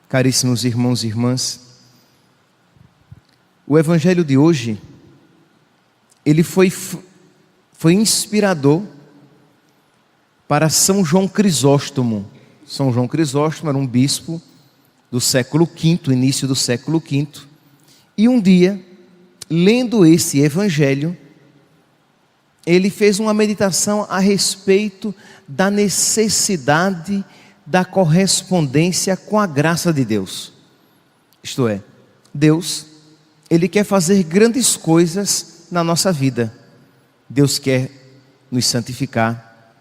Caríssimos irmãos e irmãs, o Evangelho de hoje, ele foi inspirador para São João Crisóstomo. São João Crisóstomo era um bispo do século V, início do século V, e um dia, lendo esse Evangelho, ele fez uma meditação a respeito da necessidade da correspondência com a graça de Deus. Isto é, Deus, Ele quer fazer grandes coisas na nossa vida. Deus quer nos santificar,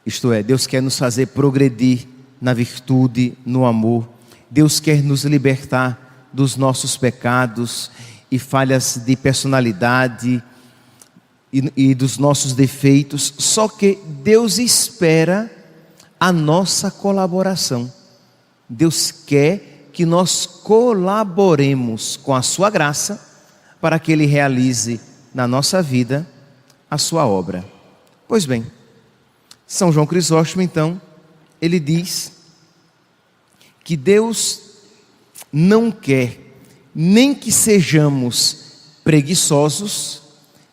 isto é, Deus quer nos fazer progredir na virtude, no amor. Deus quer nos libertar dos nossos pecados e falhas de personalidade e dos nossos defeitos. Só que Deus espera a nossa colaboração. Deus quer que nós colaboremos com a sua graça para que Ele realize na nossa vida a sua obra. Pois bem, São João Crisóstomo então, ele diz que Deus não quer nem que sejamos preguiçosos,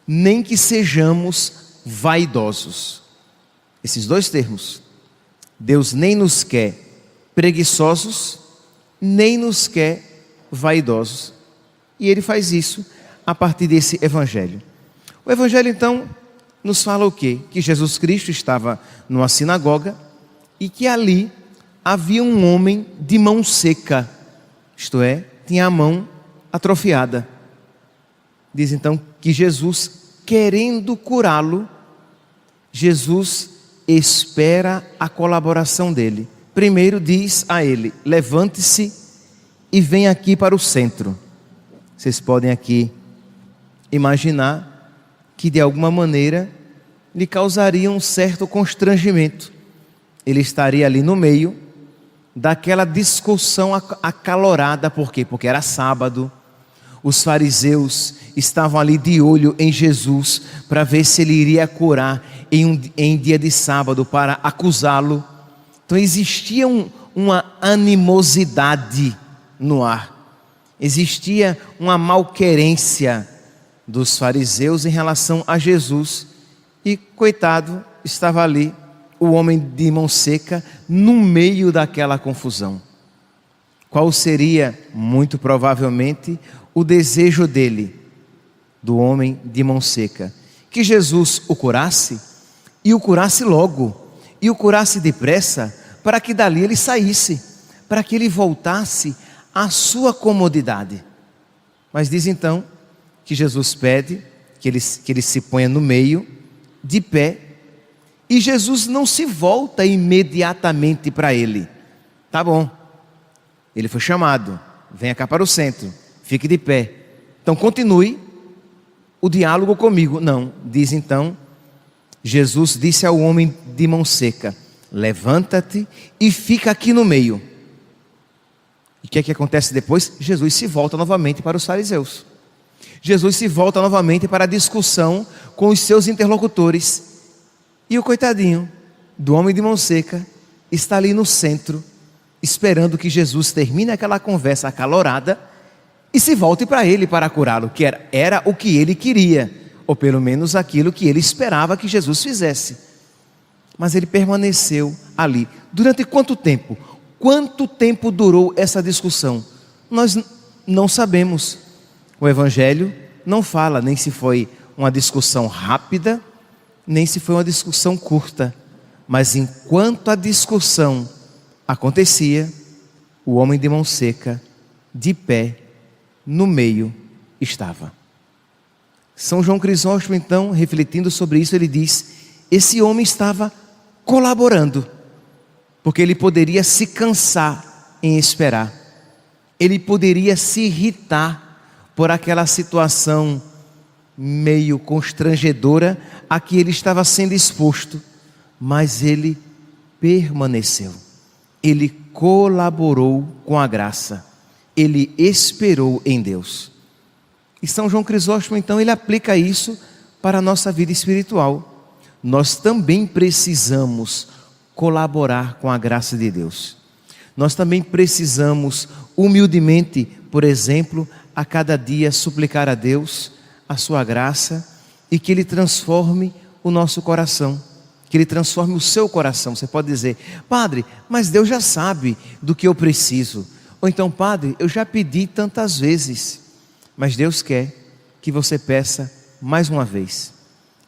nem que sejamos vaidosos. Esses dois termos. Deus nem nos quer preguiçosos, nem nos quer vaidosos. E Ele faz isso a partir desse Evangelho. O Evangelho então nos fala o quê? Que Jesus Cristo estava numa sinagoga e que ali havia um homem de mão seca, isto é, tinha a mão atrofiada. Diz então que Jesus, querendo curá-lo, Jesus espera a colaboração dele. Primeiro diz a ele: levante-se e vem aqui para o centro. Vocês podem aqui imaginar que de alguma maneira lhe causaria um certo constrangimento. Ele estaria ali no meio daquela discussão acalorada. Por quê? Porque era sábado. Os fariseus estavam ali de olho em Jesus para ver se ele iria curar em dia de sábado, para acusá-lo. Então existia uma animosidade no ar. Existia uma malquerência dos fariseus em relação a Jesus. E coitado, estava ali o homem de mão seca no meio daquela confusão. Qual seria, muito provavelmente, o desejo dele, do homem de mão seca? Que Jesus o curasse, e o curasse logo, e o curasse depressa, para que dali ele saísse, para que ele voltasse à sua comodidade. Mas diz então que Jesus pede que ele se ponha no meio, de pé, e Jesus não se volta imediatamente para ele. Tá bom, ele foi chamado, venha cá para o centro, fique de pé, então continue o diálogo comigo. Não, diz então, Jesus disse ao homem de mão seca: levanta-te e fica aqui no meio. E o que é que acontece depois? Jesus se volta novamente para os fariseus. Jesus se volta novamente para a discussão com os seus interlocutores. E o coitadinho do homem de mão seca está ali no centro, esperando que Jesus termine aquela conversa acalorada e se volte para ele para curá-lo, que era o que ele queria, ou pelo menos aquilo que ele esperava que Jesus fizesse. Mas ele permaneceu ali. Durante quanto tempo? Quanto tempo durou essa discussão? Nós não sabemos. O Evangelho não fala nem se foi uma discussão rápida, nem se foi uma discussão curta. Mas enquanto a discussão acontecia, o homem de mão seca, de pé, no meio, estava. São João Crisóstomo então, refletindo sobre isso, ele diz: esse homem estava colaborando, porque ele poderia se cansar em esperar, ele poderia se irritar por aquela situação meio constrangedora a que ele estava sendo exposto, mas ele permaneceu, ele colaborou com a graça, ele esperou em Deus. E São João Crisóstomo então, ele aplica isso para a nossa vida espiritual. Nós também precisamos colaborar com a graça de Deus. Nós também precisamos humildemente, por exemplo, a cada dia suplicar a Deus a sua graça e que Ele transforme o nosso coração, que Ele transforme o seu coração. Você pode dizer: Padre, mas Deus já sabe do que eu preciso. Ou então: Padre, eu já pedi tantas vezes. Mas Deus quer que você peça mais uma vez.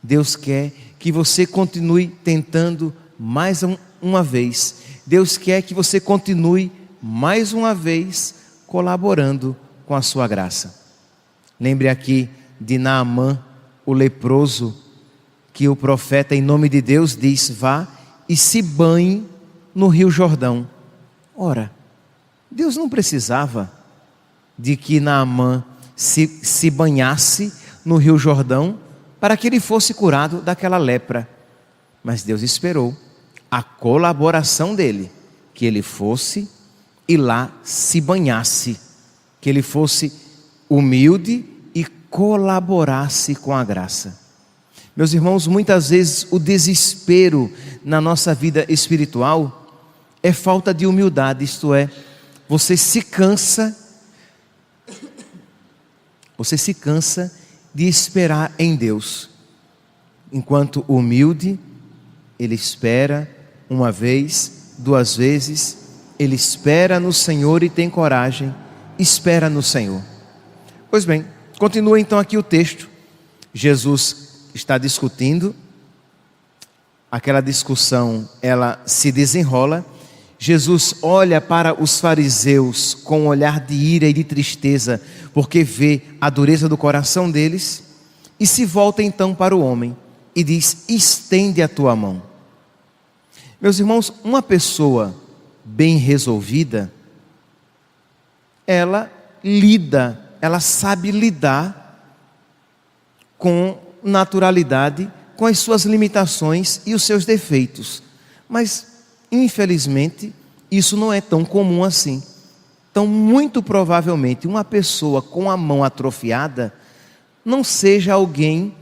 Deus quer que você continue tentando mais uma vez. Deus quer que você continue mais uma vez colaborando com a sua graça. Lembre aqui de Naamã, o leproso, que o profeta, em nome de Deus, diz: vá e se banhe no Rio Jordão. Ora, Deus não precisava de que Naamã se banhasse no Rio Jordão para que ele fosse curado daquela lepra. Mas Deus esperou a colaboração dele, que ele fosse e lá se banhasse, que ele fosse humilde e colaborasse com a graça. Meus irmãos, muitas vezes o desespero na nossa vida espiritual é falta de humildade, isto é, você se cansa de esperar em Deus. Enquanto humilde, ele espera uma vez, duas vezes, ele espera no Senhor e tem coragem, espera no Senhor. Pois bem, continua então aqui o texto. Jesus está discutindo, aquela discussão, ela se desenrola. Jesus olha para os fariseus com um olhar de ira e de tristeza, porque vê a dureza do coração deles, e se volta então para o homem e diz: estende a tua mão. Meus irmãos, uma pessoa bem resolvida, ela sabe lidar com naturalidade, com as suas limitações e os seus defeitos. Mas, infelizmente, isso não é tão comum assim. Então, muito provavelmente, uma pessoa com a mão atrofiada não seja alguém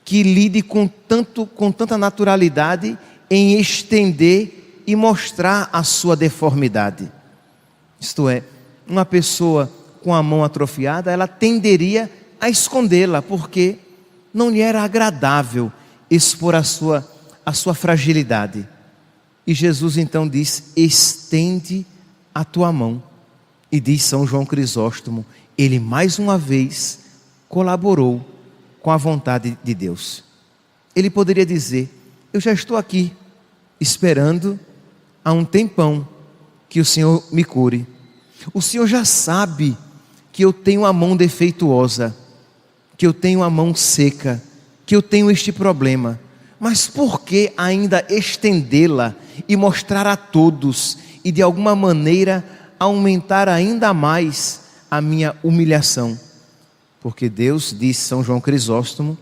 que lide com tanta naturalidade em estender e mostrar a sua deformidade. Isto é, uma pessoa com a mão atrofiada, ela tenderia a escondê-la, porque não lhe era agradável expor a sua fragilidade. E Jesus então diz: estende a tua mão. E diz São João Crisóstomo, ele mais uma vez colaborou com a vontade de Deus. Ele poderia dizer: eu já estou aqui esperando há um tempão que o Senhor me cure. O Senhor já sabe que eu tenho a mão defeituosa, que eu tenho a mão seca, que eu tenho este problema. Mas por que ainda estendê-la e mostrar a todos e de alguma maneira aumentar ainda mais a minha humilhação? Porque Deus, diz São João Crisóstomo,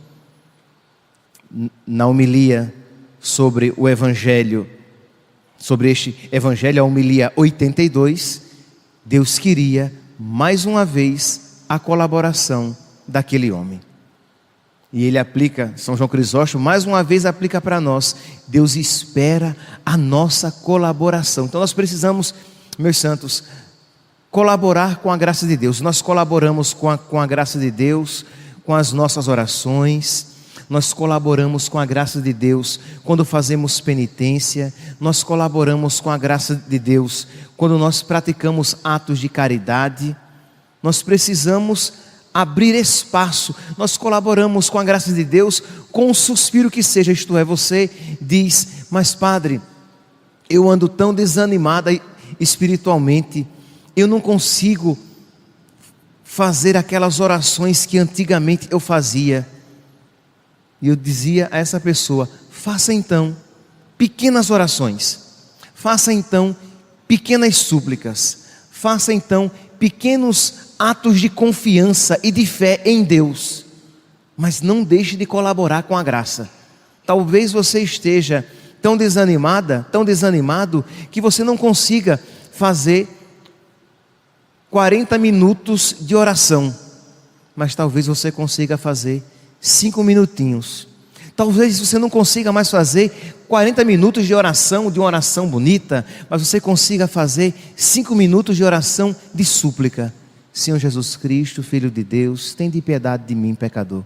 na homilia sobre o Evangelho, sobre este Evangelho, a homilia 82, Deus queria mais uma vez a colaboração daquele homem. E ele aplica, São João Crisóstomo, mais uma vez aplica para nós: Deus espera a nossa colaboração. Então nós precisamos, meus santos, colaborar com a graça de Deus. Nós colaboramos com a graça de Deus, com as nossas orações. Nós colaboramos com a graça de Deus quando fazemos penitência. Nós colaboramos com a graça de Deus quando nós praticamos atos de caridade. Nós precisamos abrir espaço. Nós colaboramos com a graça de Deus com um suspiro que seja, isto é, você diz: mas Padre, eu ando tão desanimada espiritualmente, eu não consigo fazer aquelas orações que antigamente eu fazia. E eu dizia a essa pessoa: faça então pequenas orações, faça então pequenas súplicas, faça então pequenos atos de confiança e de fé em Deus, mas não deixe de colaborar com a graça. Talvez você esteja tão desanimada, tão desanimado, que você não consiga fazer 40 minutos de oração, mas talvez você consiga fazer 5 minutinhos. Talvez você não consiga mais fazer 40 minutos de oração, de uma oração bonita, mas você consiga fazer 5 minutos de oração de súplica. Senhor Jesus Cristo, Filho de Deus, tende piedade de mim, pecador.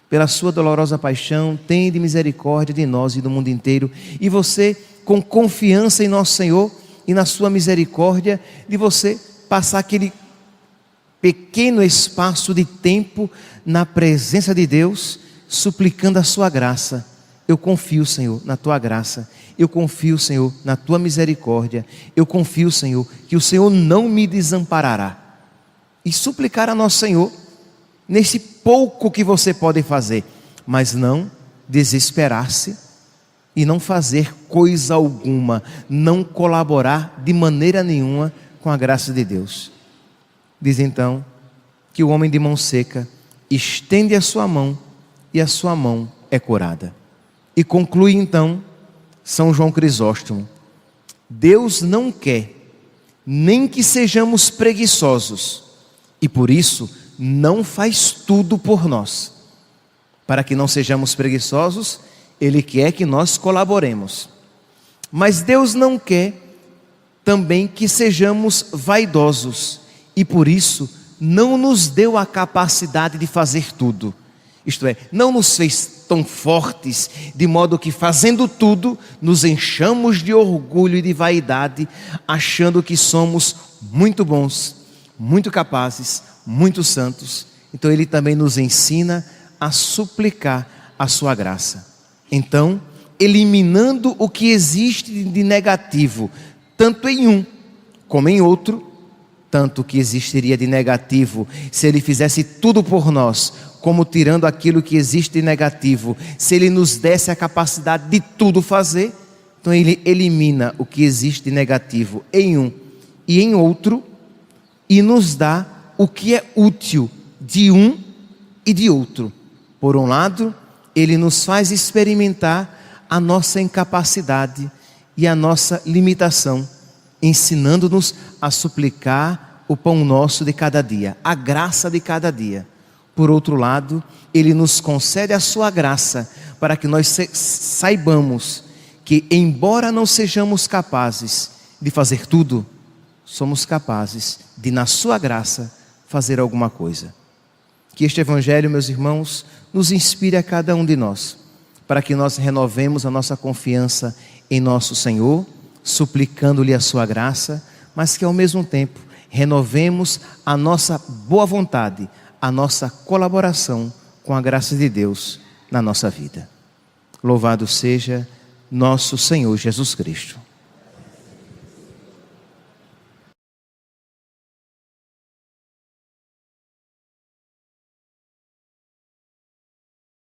Pela sua dolorosa paixão, tende misericórdia de nós e do mundo inteiro. E você, com confiança em nosso Senhor e na sua misericórdia, de você passar aquele pequeno espaço de tempo na presença de Deus, suplicando a sua graça. Eu confio, Senhor, na tua graça. Eu confio, Senhor, na tua misericórdia. Eu confio, Senhor, que o Senhor não me desamparará. E suplicar a nosso Senhor nesse pouco que você pode fazer, mas não desesperar-se e não fazer coisa alguma, não colaborar de maneira nenhuma com a graça de Deus. Diz então que o homem de mão seca estende a sua mão e a sua mão é curada. E conclui então São João Crisóstomo: Deus não quer nem que sejamos preguiçosos e por isso não faz tudo por nós. Para que não sejamos preguiçosos, Ele quer que nós colaboremos. Mas Deus não quer também que sejamos vaidosos e por isso não nos deu a capacidade de fazer tudo. Isto é, não nos fez tão fortes, de modo que fazendo tudo, nos enchamos de orgulho e de vaidade, achando que somos muito bons, muito capazes, muito santos. Então Ele também nos ensina a suplicar a sua graça. Então, eliminando o que existe de negativo, tanto em um como em outro, tanto que existiria de negativo se Ele fizesse tudo por nós, como tirando aquilo que existe de negativo, se Ele nos desse a capacidade de tudo fazer, então Ele elimina o que existe de negativo em um e em outro, e nos dá o que é útil de um e de outro. Por um lado, Ele nos faz experimentar a nossa incapacidade e a nossa limitação, ensinando-nos a suplicar o pão nosso de cada dia, a graça de cada dia. Por outro lado, Ele nos concede a sua graça para que nós saibamos que, embora não sejamos capazes de fazer tudo, somos capazes de, na sua graça, fazer alguma coisa. Que este Evangelho, meus irmãos, nos inspire a cada um de nós, para que nós renovemos a nossa confiança em nosso Senhor, suplicando-lhe a sua graça, mas que ao mesmo tempo renovemos a nossa boa vontade, a nossa colaboração com a graça de Deus na nossa vida. Louvado seja nosso Senhor Jesus Cristo.